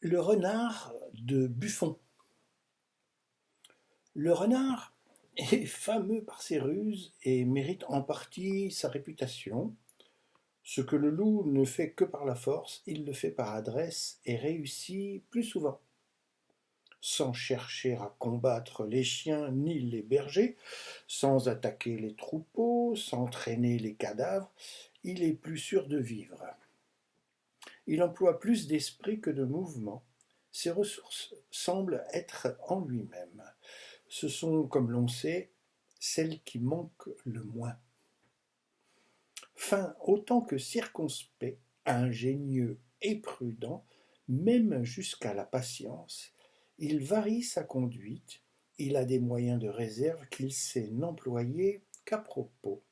Le renard de Buffon. Le renard est fameux par ses ruses et mérite en partie sa réputation. Ce que le loup ne fait que par la force, il le fait par adresse et réussit plus souvent. Sans chercher à combattre les chiens ni les bergers, sans attaquer les troupeaux, sans traîner les cadavres, il est plus sûr de vivre. Il emploie plus d'esprit que de mouvement. Ses ressources semblent être en lui-même. Ce sont, comme l'on sait, celles qui manquent le moins. Fin autant que circonspect, ingénieux et prudent, même jusqu'à la patience, il varie sa conduite, il a des moyens de réserve qu'il sait n'employer qu'à propos.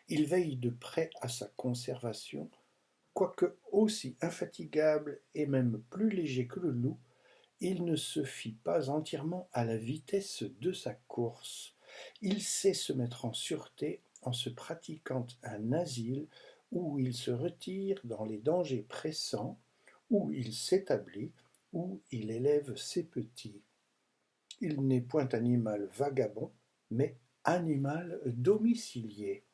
Il veille de près à sa conservation, quoique aussi infatigable et même plus léger que le loup, il ne se fie pas entièrement à la vitesse de sa course. Il sait se mettre en sûreté en se pratiquant un asile où il se retire dans les dangers pressants, où il s'établit, où il élève ses petits. Il n'est point animal vagabond, mais animal domicilié.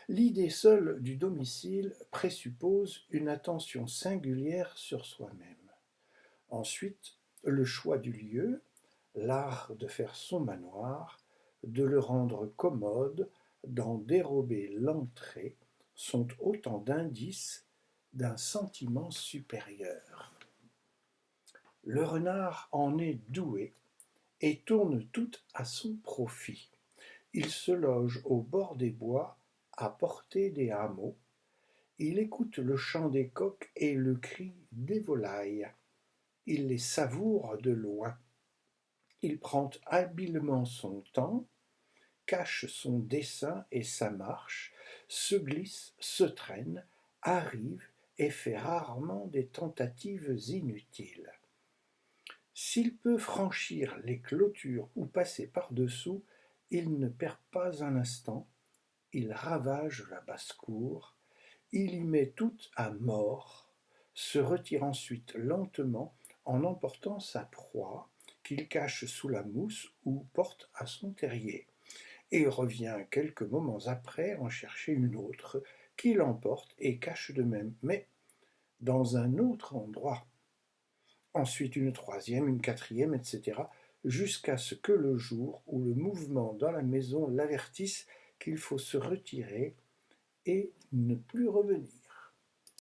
L'idée seule du domicile présuppose une attention singulière sur soi-même. Ensuite, le choix du lieu, l'art de faire son manoir, de le rendre commode, d'en dérober l'entrée, sont autant d'indices d'un sentiment supérieur. Le renard en est doué et tourne tout à son profit. Il se loge au bord des bois, à portée des hameaux. Il écoute le chant des coqs et le cri des volailles. Il les savoure de loin. Il prend habilement son temps, cache son dessein et sa marche, se glisse, se traîne, arrive et fait rarement des tentatives inutiles. S'il peut franchir les clôtures ou passer par-dessous, il ne perd pas un instant, il ravage la basse-cour, il y met tout à mort, se retire ensuite lentement en emportant sa proie, qu'il cache sous la mousse ou porte à son terrier, et revient quelques moments après en chercher une autre, qu'il emporte et cache de même, mais dans un autre endroit. Ensuite une troisième, une quatrième, etc., jusqu'à ce que le jour ou le mouvement dans la maison l'avertisse qu'il faut se retirer et ne plus revenir.